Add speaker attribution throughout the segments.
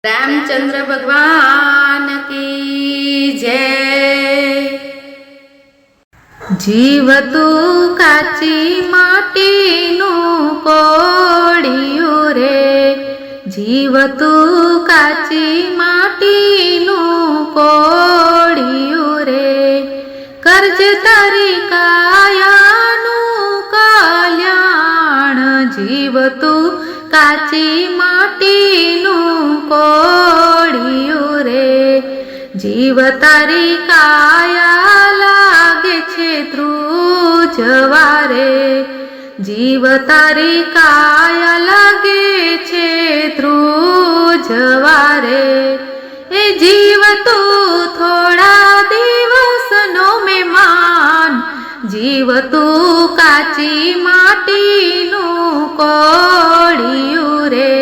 Speaker 1: रामचंद्र भगवान की जय। जीवतु काची माटीनु कोड़ियु रे, जीवतु काची माटीनु कोड़ियु रे, कर्ज तारी कायानु कल्याण, जीवतु काची माटीनु कोड़ियु रे, जीव तारी काया लागे छे ध્રુજવા રે, जीव तारी काया लागे छे ધ્રુજવા रे, ए जीव तू थोड़ा दिवसनो मेहमान, जीव तू काची माटीनु कोड़ियु रे,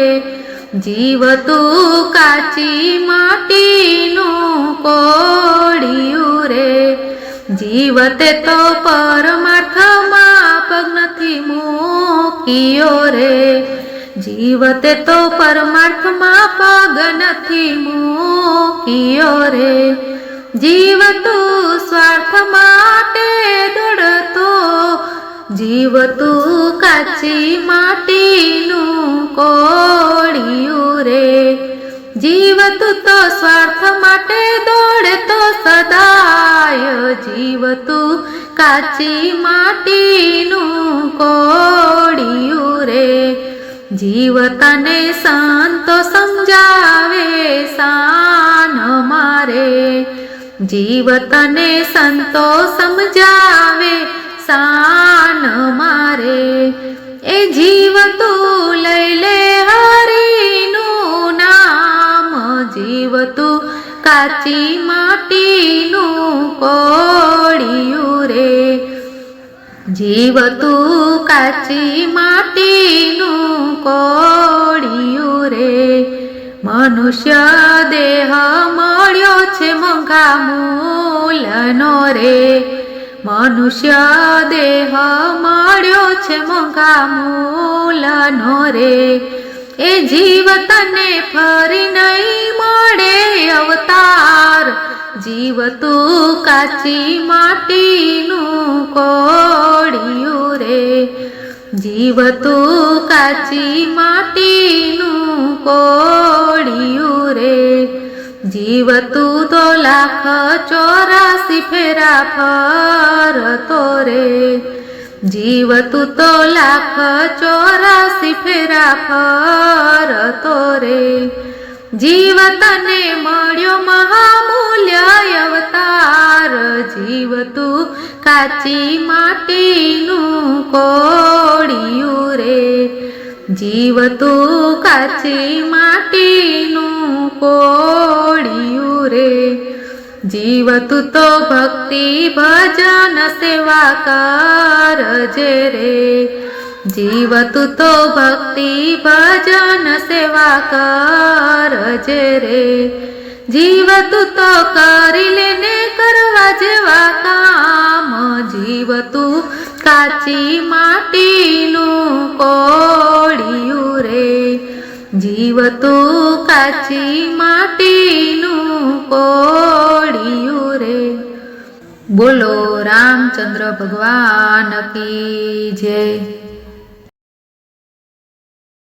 Speaker 1: जीव तू काची माटीनु कोड़ियु रे, जीवते तो परमार्थमा पग नथी मूक्यो रे, जीवते तो परमार्थमा पग नथी मूक्यो रे, जीव तू स्वार्थ माटे दौड़तो, जीव तू काची माटीनु कोड़ियु रे, जीव तू तो स्वार्थ माटे दौड़तो सदाय, जीव तू काची माटीनु कोड़ियु रे, जीव तने संतो समजावे सान मारे, जीव तने संतो समजावे सान मारे, ए जीव तू लई ले हरिनु नाम, जीव तू काची माटीनु कोड़ियु रे, जीव तू काची माटीनु कोड़ियु रे, मनुष्य देह मळ्यो छे मोंघा मूल्यनो रे, मनुष्य देह मळ्यो छे मोंघा मूल्यनो रे, ए जीव तने फरी नहीं मळे अवतार, जीव तू काची माटीनु कोड़ियु रे, जीव तू काची माटीनु कोड़ियु रे, जीव तू तो 1,84 फेरा फरतो रे, जीव तू तो 1,84 फेरा फरतो रे, जीव तने मळ्यो महामूल्य अवतार, जीव तू काची माटीनु कोड़ियु रे, जीव तू काची माटीनु कोड़ियु रे, जीव तू तो भक्ति भजन सेवा करजे रे, जीव तू तो भक्ति भजन सेवा करजे रे, जीव तू तो करी लेने करवा जेवा काम, जीव तू काची माटीनु कोड़ियु रे, जीव तू काची माटीनु कोड़ियु रे। बोलो रामचंद्र भगवान की जय।